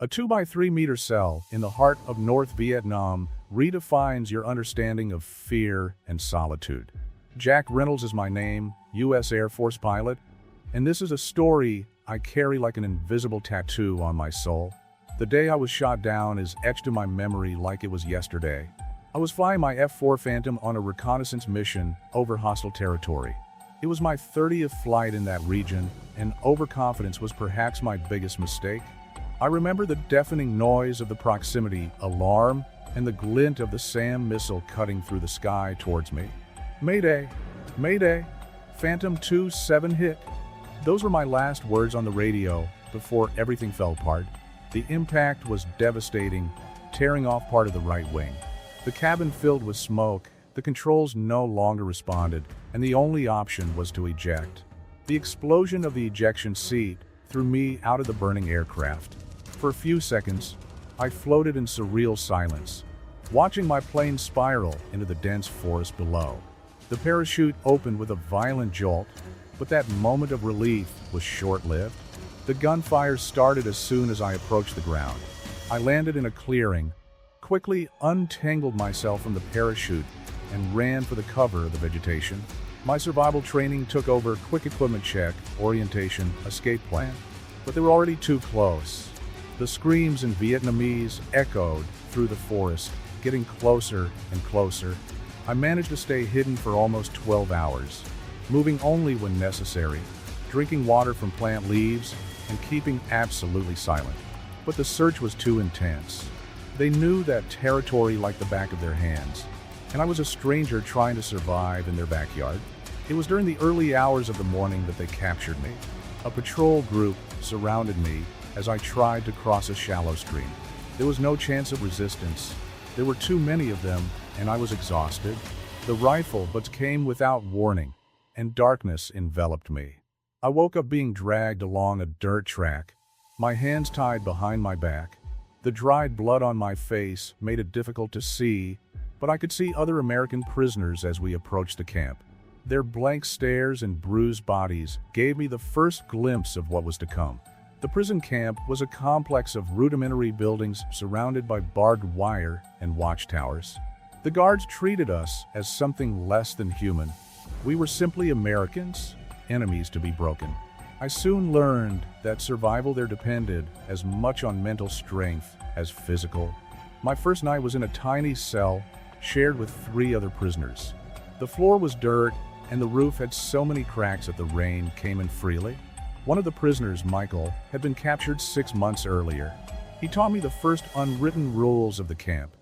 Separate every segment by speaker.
Speaker 1: A 2 by 3 meter cell in the heart of North Vietnam redefines your understanding of fear and solitude. Jack Reynolds is my name, U.S. Air Force pilot, and this is a story I carry like an invisible tattoo on my soul. The day I was shot down is etched in my memory like it was yesterday. I was flying my F-4 Phantom on a reconnaissance mission over hostile territory. It was my 30th flight in that region, and overconfidence was perhaps my biggest mistake. I remember the deafening noise of the proximity alarm and the glint of the SAM missile cutting through the sky towards me. Mayday! Mayday! Phantom 2-7 hit. Those were my last words on the radio before everything fell apart. The impact was devastating, tearing off part of the right wing. The cabin filled with smoke, the controls no longer responded, and the only option was to eject. The explosion of the ejection seat threw me out of the burning aircraft. For a few seconds, I floated in surreal silence, watching my plane spiral into the dense forest below. The parachute opened with a violent jolt, but that moment of relief was short-lived. The gunfire started as soon as I approached the ground. I landed in a clearing, quickly untangled myself from the parachute, and ran for the cover of the vegetation. My survival training took over quick equipment check, orientation, escape plan, but they were already too close. The screams in Vietnamese echoed through the forest, getting closer and closer. I managed to stay hidden for almost 12 hours, moving only when necessary, drinking water from plant leaves, and keeping absolutely silent. But the search was too intense. They knew that territory like the back of their hands, and I was a stranger trying to survive in their backyard. It was during the early hours of the morning that they captured me. A patrol group surrounded me as I tried to cross a shallow stream. There was no chance of resistance. There were too many of them, and I was exhausted. The rifle bullets came without warning, and darkness enveloped me. I woke up being dragged along a dirt track, my hands tied behind my back. The dried blood on my face made it difficult to see, but I could see other American prisoners as we approached the camp. Their blank stares and bruised bodies gave me the first glimpse of what was to come. The prison camp was a complex of rudimentary buildings surrounded by barbed wire and watchtowers. The guards treated us as something less than human. We were simply Americans, enemies to be broken. I soon learned that survival there depended as much on mental strength as physical. My first night was in a tiny cell shared with 3 other prisoners. The floor was dirt, and the roof had so many cracks that the rain came in freely. One of the prisoners, Michael, had been captured 6 months earlier. He taught me the first unwritten rules of the camp.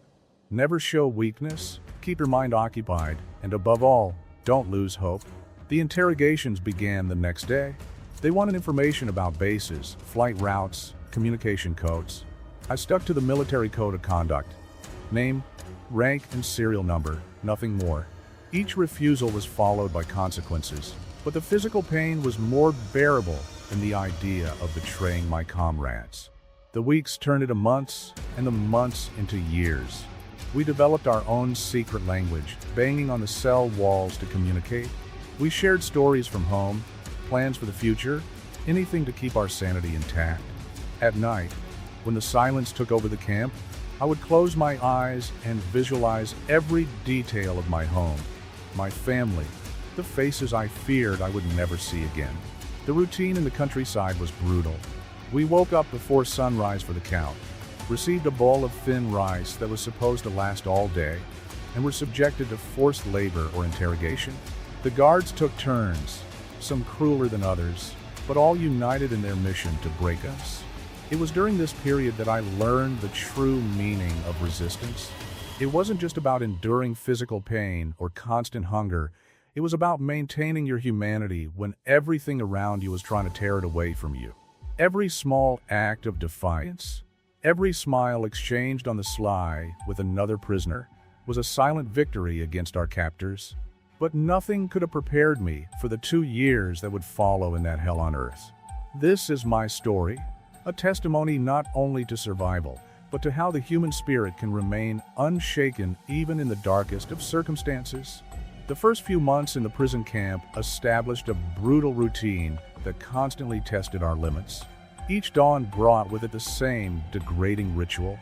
Speaker 1: Never show weakness, keep your mind occupied, and above all, don't lose hope. The interrogations began the next day. They wanted information about bases, flight routes, communication codes. I stuck to the military code of conduct. Name, rank, and serial number, nothing more. Each refusal was followed by consequences, but the physical pain was more bearable than the idea of betraying my comrades. The weeks turned into months, and the months into years. We developed our own secret language, banging on the cell walls to communicate. We shared stories from home, plans for the future, anything to keep our sanity intact. At night, when the silence took over the camp, I would close my eyes and visualize every detail of my home, my family, the faces I feared I would never see again. The routine in the countryside was brutal. We woke up before sunrise for the count, received a bowl of thin rice that was supposed to last all day, and were subjected to forced labor or interrogation. The guards took turns, some crueler than others, but all united in their mission to break us. It was during this period that I learned the true meaning of resistance. It wasn't just about enduring physical pain or constant hunger. It was about maintaining your humanity when everything around you was trying to tear it away from you. Every small act of defiance, every smile exchanged on the sly with another prisoner, was a silent victory against our captors. But nothing could have prepared me for the 2 years that would follow in that hell on earth. This is my story, a testimony not only to survival, but to how the human spirit can remain unshaken even in the darkest of circumstances. The first few months in the prison camp established a brutal routine that constantly tested our limits. Each dawn brought with it the same degrading ritual: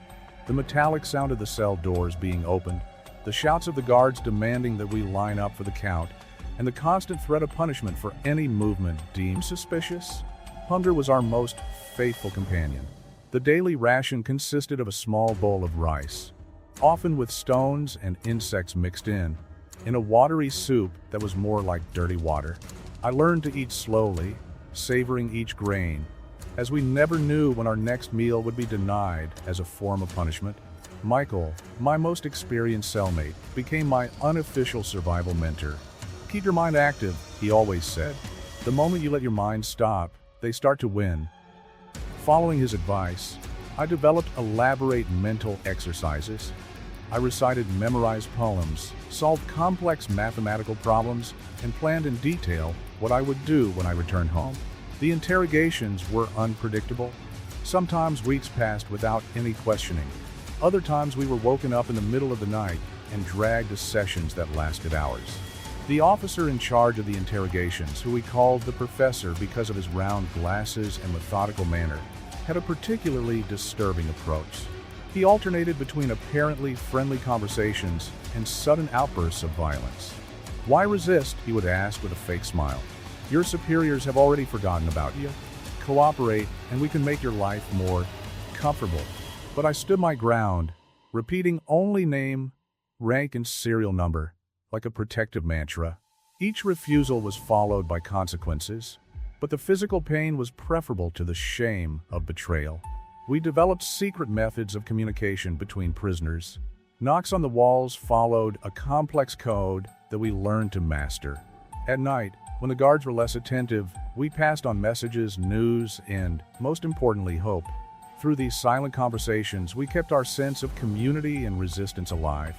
Speaker 1: the metallic sound of the cell doors being opened, the shouts of the guards demanding that we line up for the count, and the constant threat of punishment for any movement deemed suspicious. Hunger was our most faithful companion. The daily ration consisted of a small bowl of rice, often with stones and insects mixed in a watery soup that was more like dirty water. I learned to eat slowly, savoring each grain, as we never knew when our next meal would be denied as a form of punishment. Michael, my most experienced cellmate, became my unofficial survival mentor. "Keep your mind active," he always said. "The moment you let your mind stop, they start to win." Following his advice, I developed elaborate mental exercises. I recited memorized poems, solved complex mathematical problems, and planned in detail what I would do when I returned home. The interrogations were unpredictable. Sometimes weeks passed without any questioning. Other times we were woken up in the middle of the night and dragged to sessions that lasted hours. The officer in charge of the interrogations, who we called the professor because of his round glasses and methodical manner, had a particularly disturbing approach. He alternated between apparently friendly conversations and sudden outbursts of violence. "Why resist?" he would ask with a fake smile. "Your superiors have already forgotten about you. Cooperate, and we can make your life more comfortable." But I stood my ground, repeating only name, rank, and serial number, like a protective mantra. Each refusal was followed by consequences, but the physical pain was preferable to the shame of betrayal. We developed secret methods of communication between prisoners. Knocks on the walls followed a complex code that we learned to master. At night, when the guards were less attentive, we passed on messages, news, and, most importantly, hope. Through these silent conversations, we kept our sense of community and resistance alive.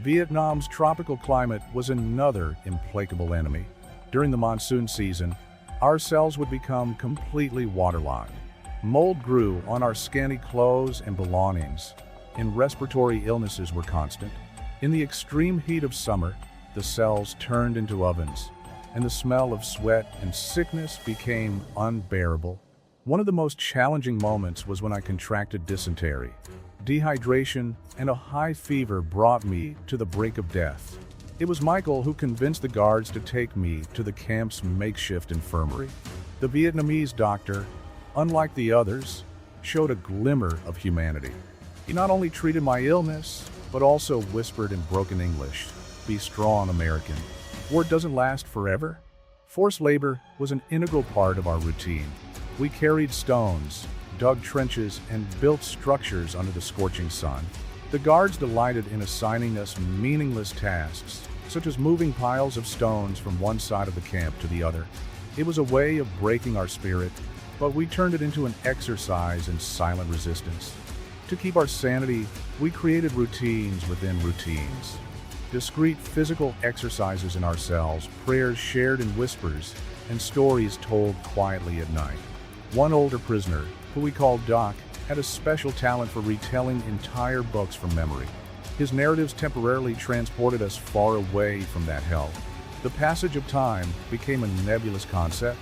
Speaker 1: Vietnam's tropical climate was another implacable enemy. During the monsoon season, our cells would become completely waterlogged. Mold grew on our scanty clothes and belongings, and respiratory illnesses were constant. In the extreme heat of summer, the cells turned into ovens, and the smell of sweat and sickness became unbearable. One of the most challenging moments was when I contracted dysentery. Dehydration and a high fever brought me to the brink of death. It was Michael who convinced the guards to take me to the camp's makeshift infirmary. The Vietnamese doctor, unlike the others, showed a glimmer of humanity. He not only treated my illness, but also whispered in broken English, "Be strong, American. War doesn't last forever." Forced labor was an integral part of our routine. We carried stones, dug trenches, and built structures under the scorching sun. The guards delighted in assigning us meaningless tasks, such as moving piles of stones from one side of the camp to the other. It was a way of breaking our spirit, but we turned it into an exercise in silent resistance. To keep our sanity, we created routines within routines. Discrete physical exercises in our cells, prayers shared in whispers, and stories told quietly at night. One older prisoner, who we called Doc, had a special talent for retelling entire books from memory. His narratives temporarily transported us far away from that hell. The passage of time became a nebulous concept.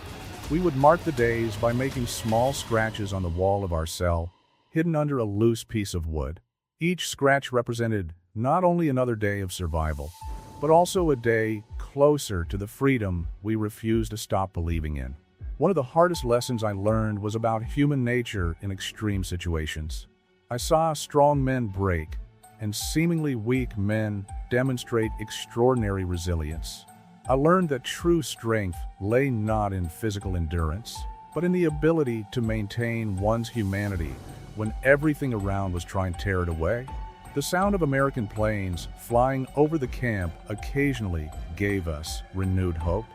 Speaker 1: We would mark the days by making small scratches on the wall of our cell, hidden under a loose piece of wood. Each scratch represented not only another day of survival, but also a day closer to the freedom we refused to stop believing in. One of the hardest lessons I learned was about human nature in extreme situations. I saw strong men break, and seemingly weak men demonstrate extraordinary resilience. I learned that true strength lay not in physical endurance, but in the ability to maintain one's humanity when everything around was trying to tear it away. The sound of American planes flying over the camp occasionally gave us renewed hope.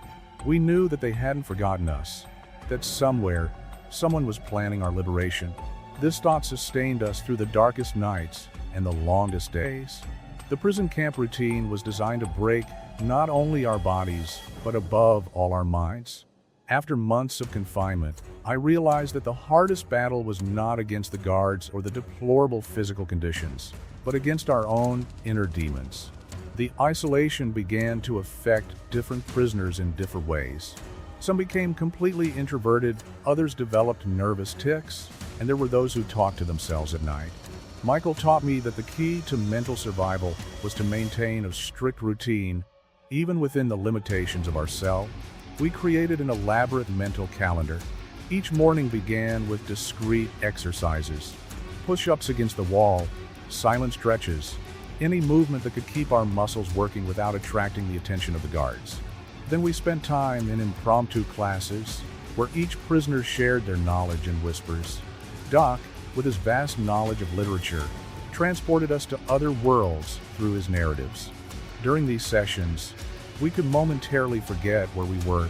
Speaker 1: We knew that they hadn't forgotten us, that somewhere, someone was planning our liberation. This thought sustained us through the darkest nights and the longest days. The prison camp routine was designed to break not only our bodies, but above all our minds. After months of confinement, I realized that the hardest battle was not against the guards or the deplorable physical conditions, but against our own inner demons. The isolation began to affect different prisoners in different ways. Some became completely introverted, others developed nervous tics, and there were those who talked to themselves at night. Michael taught me that the key to mental survival was to maintain a strict routine, even within the limitations of our cell. We created an elaborate mental calendar. Each morning began with discrete exercises, push-ups against the wall, silent stretches, any movement that could keep our muscles working without attracting the attention of the guards. Then we spent time in impromptu classes, where each prisoner shared their knowledge in whispers. Doc, with his vast knowledge of literature, transported us to other worlds through his narratives. During these sessions, we could momentarily forget where we were.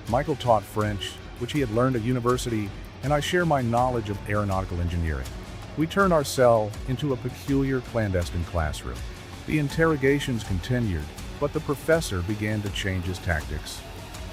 Speaker 1: Michael taught French, which he had learned at university, and I share my knowledge of aeronautical engineering. We turned our cell into a peculiar clandestine classroom. The interrogations continued, but the professor began to change his tactics.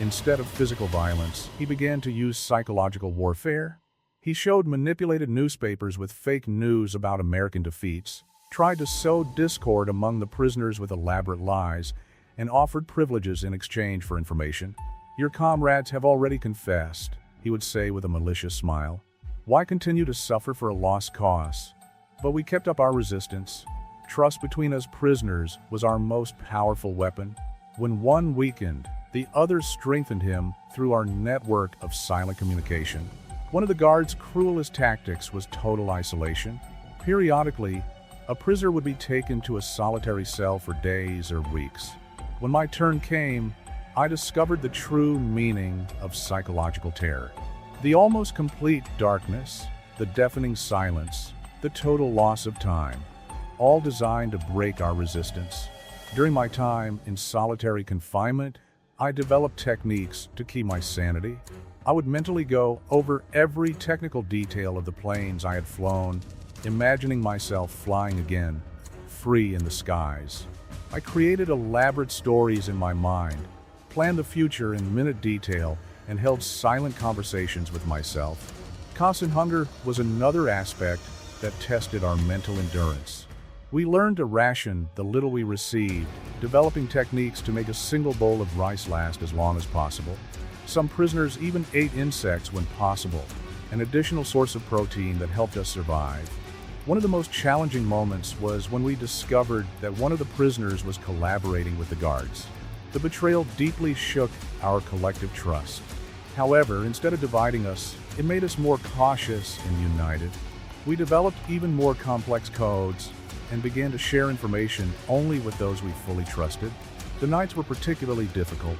Speaker 1: Instead of physical violence, he began to use psychological warfare. He showed manipulated newspapers with fake news about American defeats, tried to sow discord among the prisoners with elaborate lies, and offered privileges in exchange for information. "Your comrades have already confessed," he would say with a malicious smile. "Why continue to suffer for a lost cause?" But we kept up our resistance. Trust between us prisoners was our most powerful weapon. When one weakened, the other strengthened him through our network of silent communication. One of the guards' cruelest tactics was total isolation. Periodically, a prisoner would be taken to a solitary cell for days or weeks. When my turn came, I discovered the true meaning of psychological terror. The almost complete darkness, the deafening silence, the total loss of time, all designed to break our resistance. During my time in solitary confinement, I developed techniques to keep my sanity. I would mentally go over every technical detail of the planes I had flown, imagining myself flying again, free in the skies. I created elaborate stories in my mind, planned the future in minute detail, and held silent conversations with myself. Constant hunger was another aspect that tested our mental endurance. We learned to ration the little we received, developing techniques to make a single bowl of rice last as long as possible. Some prisoners even ate insects when possible, an additional source of protein that helped us survive. One of the most challenging moments was when we discovered that one of the prisoners was collaborating with the guards. The betrayal deeply shook our collective trust. However, instead of dividing us, it made us more cautious and united. We developed even more complex codes and began to share information only with those we fully trusted. The nights were particularly difficult.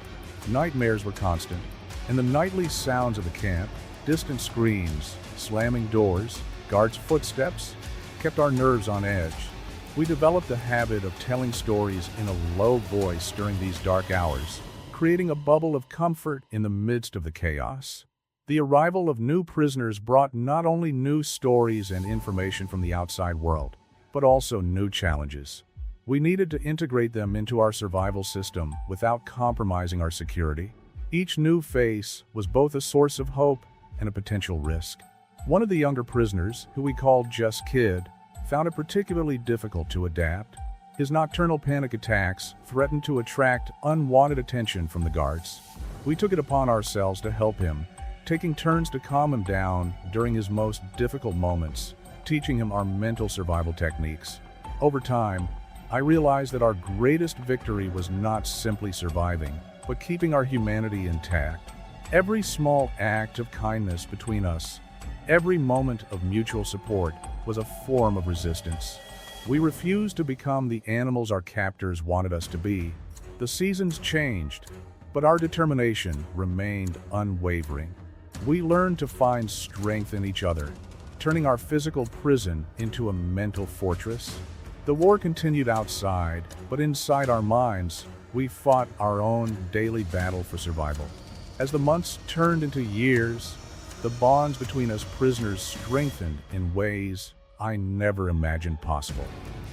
Speaker 1: Nightmares were constant, and the nightly sounds of the camp, distant screams, slamming doors, guards' footsteps, kept our nerves on edge. We developed the habit of telling stories in a low voice during these dark hours, creating a bubble of comfort in the midst of the chaos. The arrival of new prisoners brought not only new stories and information from the outside world, but also new challenges. We needed to integrate them into our survival system without compromising our security. Each new face was both a source of hope and a potential risk. One of the younger prisoners, who we called Just Kid, found it particularly difficult to adapt. His nocturnal panic attacks threatened to attract unwanted attention from the guards. We took it upon ourselves to help him, taking turns to calm him down during his most difficult moments, teaching him our mental survival techniques. Over time, I realized that our greatest victory was not simply surviving, but keeping our humanity intact. Every small act of kindness between us, every moment of mutual support, was a form of resistance. We refused to become the animals our captors wanted us to be. The seasons changed, but our determination remained unwavering. We learned to find strength in each other, turning our physical prison into a mental fortress. The war continued outside, but inside our minds, we fought our own daily battle for survival. As the months turned into years, the bonds between us prisoners strengthened in ways I never imagined possible.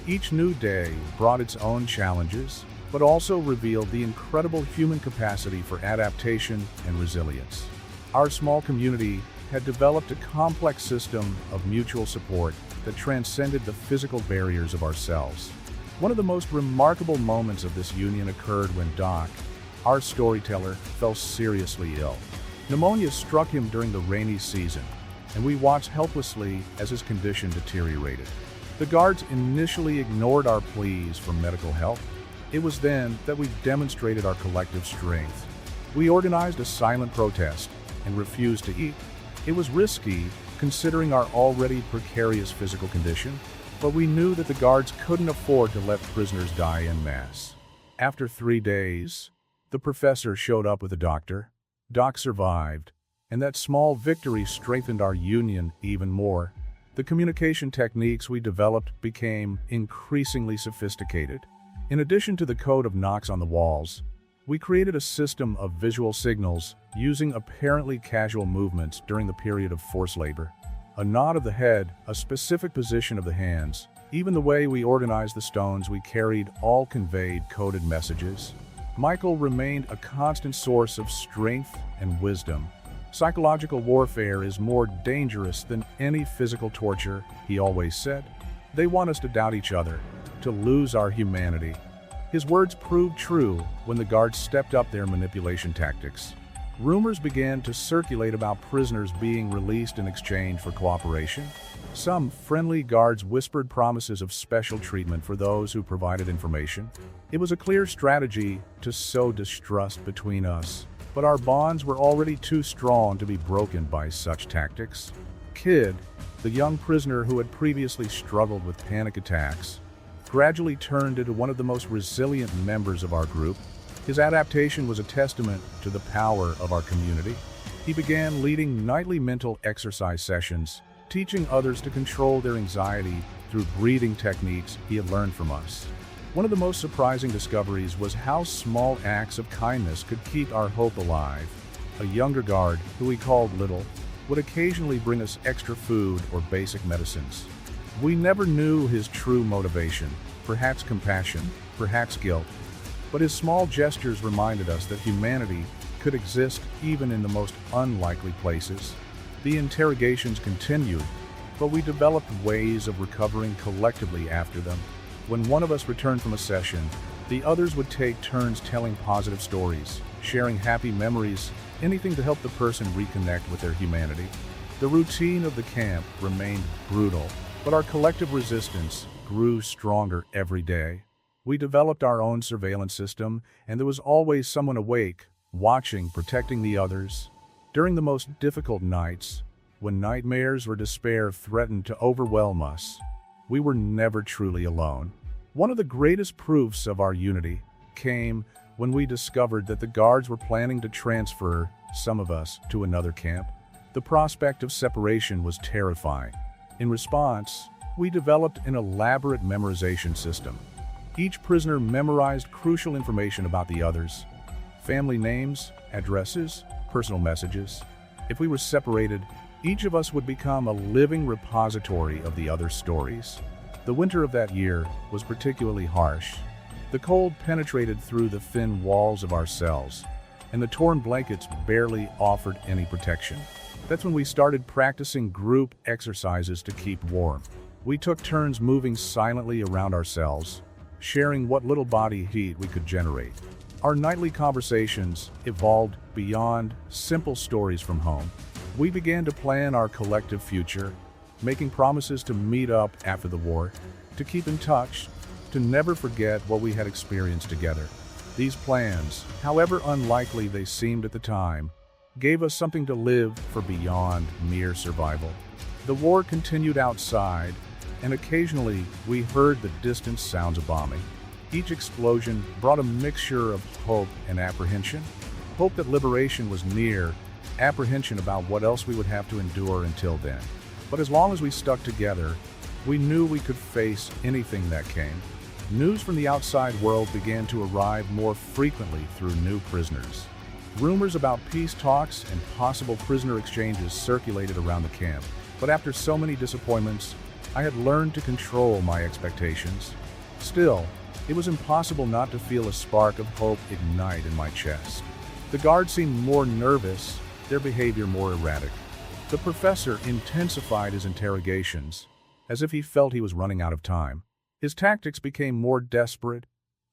Speaker 1: Each new day brought its own challenges, but also revealed the incredible human capacity for adaptation and resilience. Our small community had developed a complex system of mutual support that transcended the physical barriers of our cells. One of the most remarkable moments of this union occurred when Doc, our storyteller, fell seriously ill. Pneumonia struck him during the rainy season, and we watched helplessly as his condition deteriorated. The guards initially ignored our pleas for medical help. It was then that we demonstrated our collective strength. We organized a silent protest and refused to eat. It was risky, considering our already precarious physical condition, but we knew that the guards couldn't afford to let prisoners die en masse. After 3 days, the professor showed up with a doctor. Doc survived, and that small victory strengthened our union even more. The communication techniques we developed became increasingly sophisticated. In addition to the code of knocks on the walls, we created a system of visual signals using apparently casual movements during the period of forced labor. A nod of the head, a specific position of the hands, even the way we organized the stones we carried all conveyed coded messages. Michael remained a constant source of strength and wisdom. Psychological warfare is more dangerous than any physical torture, he always said. They want us to doubt each other, to lose our humanity. His words proved true when the guards stepped up their manipulation tactics. Rumors began to circulate about prisoners being released in exchange for cooperation. Some friendly guards whispered promises of special treatment for those who provided information. It was a clear strategy to sow distrust between us, but our bonds were already too strong to be broken by such tactics. Kid, the young prisoner who had previously struggled with panic attacks, gradually turned into one of the most resilient members of our group. His adaptation was a testament to the power of our community. He began leading nightly mental exercise sessions, teaching others to control their anxiety through breathing techniques he had learned from us. One of the most surprising discoveries was how small acts of kindness could keep our hope alive. A younger guard, who we called Little, would occasionally bring us extra food or basic medicines. We never knew his true motivation, perhaps compassion, perhaps guilt. But his small gestures reminded us that humanity could exist even in the most unlikely places. The interrogations continued, but we developed ways of recovering collectively after them. When one of us returned from a session, the others would take turns telling positive stories, sharing happy memories, anything to help the person reconnect with their humanity. The routine of the camp remained brutal, but our collective resistance grew stronger every day. We developed our own surveillance system, and there was always someone awake, watching, protecting the others. During the most difficult nights, when nightmares or despair threatened to overwhelm us, we were never truly alone. One of the greatest proofs of our unity came when we discovered that the guards were planning to transfer some of us to another camp. The prospect of separation was terrifying. In response, we developed an elaborate memorization system. Each prisoner memorized crucial information about the others: family names, addresses, personal messages. If we were separated, each of us would become a living repository of the other's stories. The winter of that year was particularly harsh. The cold penetrated through the thin walls of our cells, and the torn blankets barely offered any protection. That's when we started practicing group exercises to keep warm. We took turns moving silently around our cells, sharing what little body heat we could generate. Our nightly conversations evolved beyond simple stories from home. We began to plan our collective future, making promises to meet up after the war, to keep in touch, to never forget what we had experienced together. These plans, however unlikely they seemed at the time, gave us something to live for beyond mere survival. The war continued outside, and occasionally we heard the distant sounds of bombing. Each explosion brought a mixture of hope and apprehension. Hope that liberation was near, apprehension about what else we would have to endure until then. But as long as we stuck together, we knew we could face anything that came. News from the outside world began to arrive more frequently through new prisoners. Rumors about peace talks and possible prisoner exchanges circulated around the camp. But after so many disappointments, I had learned to control my expectations. Still, it was impossible not to feel a spark of hope ignite in my chest. The guards seemed more nervous, their behavior more erratic. The professor intensified his interrogations, as if he felt he was running out of time. His tactics became more desperate,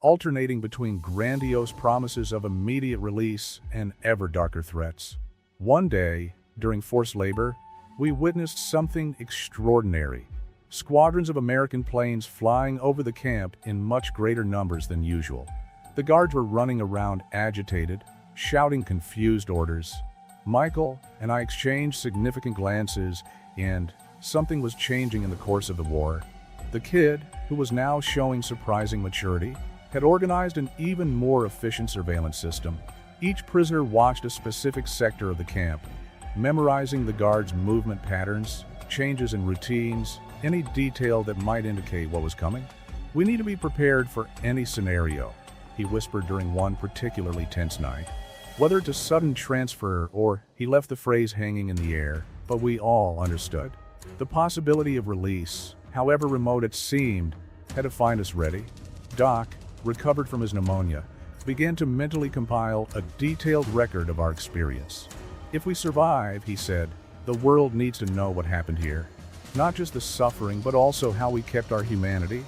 Speaker 1: alternating between grandiose promises of immediate release and ever darker threats. One day, during forced labor, we witnessed something extraordinary. Squadrons of American planes flying over the camp in much greater numbers than usual. The guards were running around agitated, shouting confused orders. Michael and I exchanged significant glances, and something was changing in the course of the war. The kid, who was now showing surprising maturity, had organized an even more efficient surveillance system. Each prisoner watched a specific sector of the camp, memorizing the guards' movement patterns, changes in routines, any detail that might indicate what was coming. "We need to be prepared for any scenario," he whispered during one particularly tense night. Whether it's a sudden transfer or he left the phrase hanging in the air, but we all understood. The possibility of release, however remote it seemed, had to find us ready. Doc, recovered from his pneumonia, began to mentally compile a detailed record of our experience. "If we survive," he said, "the world needs to know what happened here. Not just the suffering, but also how we kept our humanity."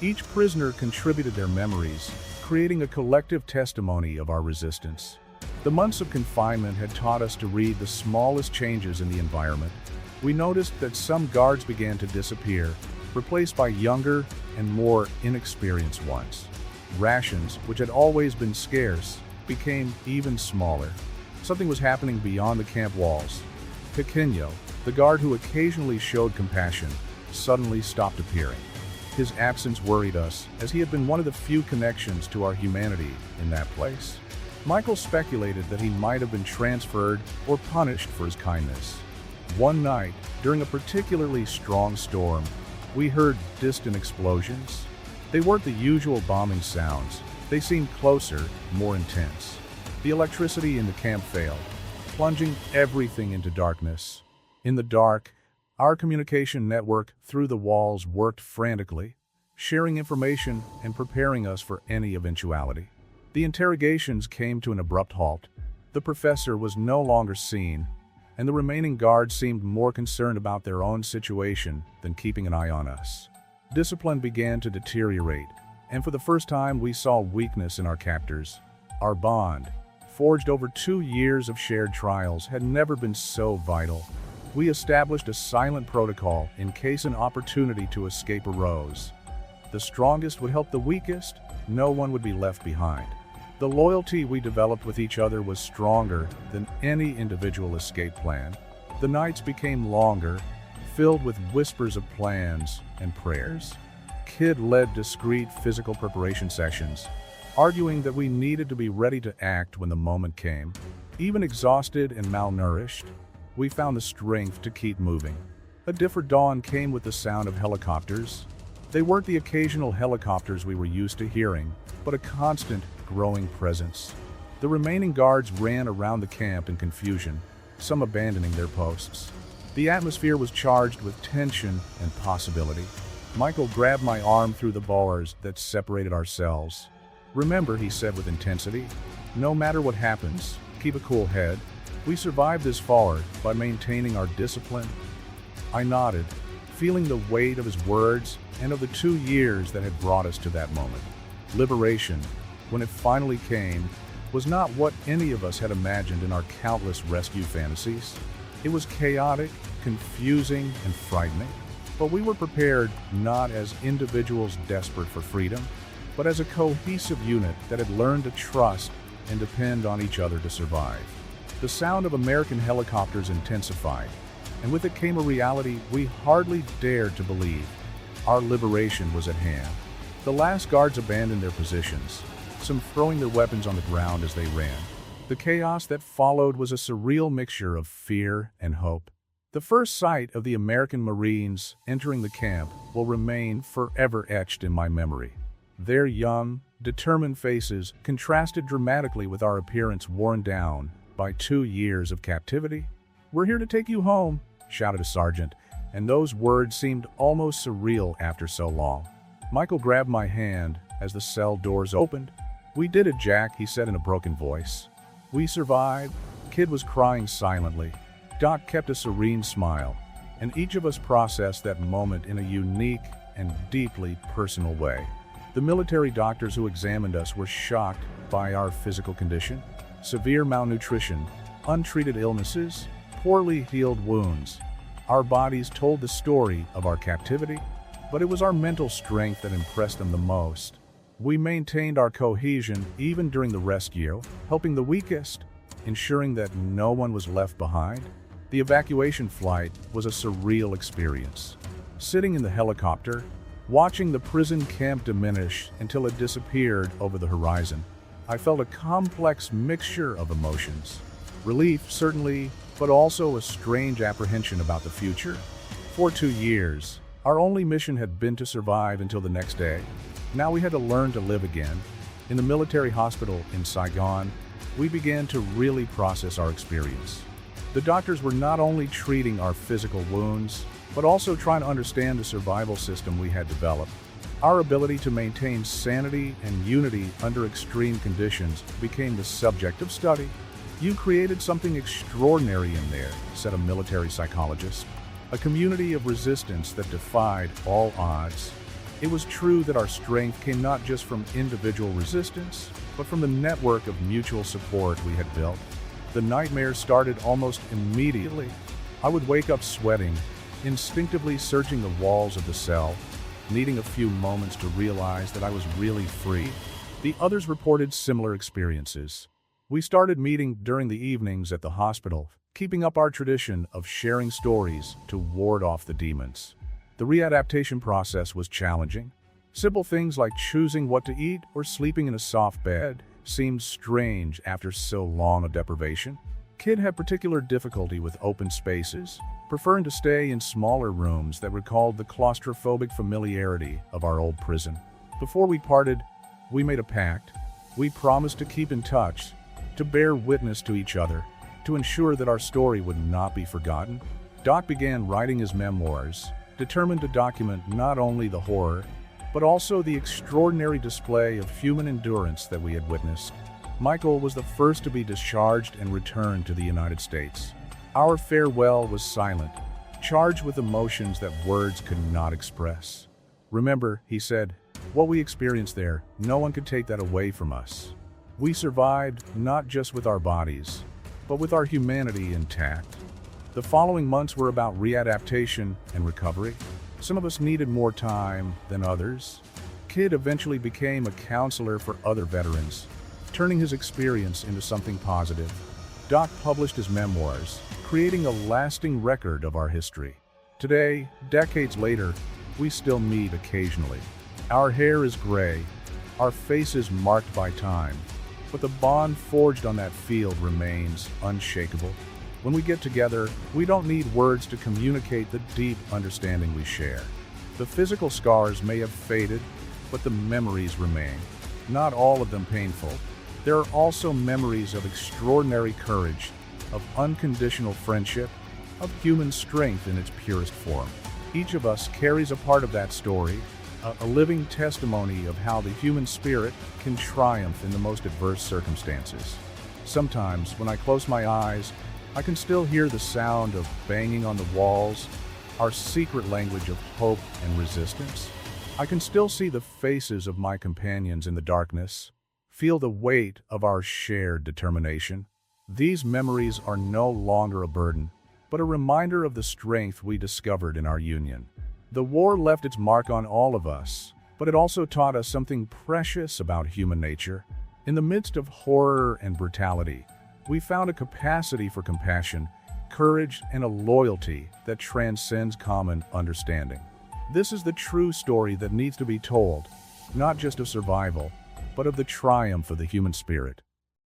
Speaker 1: Each prisoner contributed their memories, creating a collective testimony of our resistance. The months of confinement had taught us to read the smallest changes in the environment. We noticed that some guards began to disappear, replaced by younger and more inexperienced ones. Rations, which had always been scarce, became even smaller. Something was happening beyond the camp walls. Pequeño, the guard who occasionally showed compassion, suddenly stopped appearing. His absence worried us, as he had been one of the few connections to our humanity in that place. Michael speculated that he might have been transferred or punished for his kindness. One night, during a particularly strong storm, we heard distant explosions. They weren't the usual bombing sounds. They seemed closer, more intense. The electricity in the camp failed, plunging everything into darkness. In the dark, our communication network through the walls worked frantically, sharing information and preparing us for any eventuality. The interrogations came to an abrupt halt. The professor was no longer seen, and the remaining guards seemed more concerned about their own situation than keeping an eye on us. Discipline began to deteriorate, and for the first time we saw weakness in our captors. Our bond, forged over 2 years of shared trials, had never been so vital. We established a silent protocol in case an opportunity to escape arose. The strongest would help the weakest, no one would be left behind. The loyalty we developed with each other was stronger than any individual escape plan. The nights became longer, filled with whispers of plans and prayers. Kid led discreet physical preparation sessions, arguing that we needed to be ready to act when the moment came. Even exhausted and malnourished, we found the strength to keep moving. A different dawn came with the sound of helicopters. They weren't the occasional helicopters we were used to hearing, but a constant, growing presence. The remaining guards ran around the camp in confusion, some abandoning their posts. The atmosphere was charged with tension and possibility. Michael grabbed my arm through the bars that separated our cells. "Remember," he said with intensity, "no matter what happens, keep a cool head. We survived this far by maintaining our discipline." I nodded, feeling the weight of his words and of the 2 years that had brought us to that moment. Liberation, when it finally came, was not what any of us had imagined in our countless rescue fantasies. It was chaotic, confusing, and frightening, but we were prepared not as individuals desperate for freedom, but as a cohesive unit that had learned to trust and depend on each other to survive. The sound of American helicopters intensified, and with it came a reality we hardly dared to believe. Our liberation was at hand. The last guards abandoned their positions, some throwing their weapons on the ground as they ran. The chaos that followed was a surreal mixture of fear and hope. The first sight of the American Marines entering the camp will remain forever etched in my memory. Their young, determined faces contrasted dramatically with our appearance worn down by 2 years of captivity. "We're here to take you home," shouted a sergeant, and those words seemed almost surreal after so long. Michael grabbed my hand as the cell doors opened. "We did it, Jack," he said in a broken voice. "We survived." Kid was crying silently. Doc kept a serene smile, and each of us processed that moment in a unique and deeply personal way. The military doctors who examined us were shocked by our physical condition, severe malnutrition, untreated illnesses, poorly healed wounds. Our bodies told the story of our captivity, but it was our mental strength that impressed them the most. We maintained our cohesion even during the rescue, helping the weakest, ensuring that no one was left behind. The evacuation flight was a surreal experience. Sitting in the helicopter, watching the prison camp diminish until it disappeared over the horizon, I felt a complex mixture of emotions. Relief, certainly, but also a strange apprehension about the future. For 2 years, our only mission had been to survive until the next day. Now we had to learn to live again. In the military hospital in Saigon, we began to really process our experience. The doctors were not only treating our physical wounds, but also trying to understand the survival system we had developed. Our ability to maintain sanity and unity under extreme conditions became the subject of study. "You created something extraordinary in there," said a military psychologist. "A community of resistance that defied all odds." It was true that our strength came not just from individual resistance, but from the network of mutual support we had built. The nightmares started almost immediately. I would wake up sweating, instinctively searching the walls of the cell, needing a few moments to realize that I was really free. The others reported similar experiences. We started meeting during the evenings at the hospital, keeping up our tradition of sharing stories to ward off the demons. The readaptation process was challenging. Simple things like choosing what to eat or sleeping in a soft bed seemed strange after so long a deprivation. Kid had particular difficulty with open spaces, preferring to stay in smaller rooms that recalled the claustrophobic familiarity of our old prison. Before we parted, we made a pact. We promised to keep in touch, to bear witness to each other, to ensure that our story would not be forgotten. Doc began writing his memoirs, determined to document not only the horror, but also the extraordinary display of human endurance that we had witnessed. Michael was the first to be discharged and returned to the United States. Our farewell was silent, charged with emotions that words could not express. "Remember," he said, "what we experienced there, no one could take that away from us. We survived not just with our bodies, but with our humanity intact." The following months were about readaptation and recovery. Some of us needed more time than others. Kid eventually became a counselor for other veterans, turning his experience into something positive. Doc published his memoirs, creating a lasting record of our history. Today, decades later, we still meet occasionally. Our hair is gray, our faces marked by time, but the bond forged on that field remains unshakable. When we get together, we don't need words to communicate the deep understanding we share. The physical scars may have faded, but the memories remain. Not all of them painful. There are also memories of extraordinary courage, of unconditional friendship, of human strength in its purest form. Each of us carries a part of that story, a living testimony of how the human spirit can triumph in the most adverse circumstances. Sometimes, when I close my eyes, I can still hear the sound of banging on the walls, our secret language of hope and resistance. I can still see the faces of my companions in the darkness, feel the weight of our shared determination. These memories are no longer a burden, but a reminder of the strength we discovered in our union. The war left its mark on all of us, but it also taught us something precious about human nature. In the midst of horror and brutality, we found a capacity for compassion, courage, and a loyalty that transcends common understanding. This is the true story that needs to be told, not just of survival, but of the triumph of the human spirit.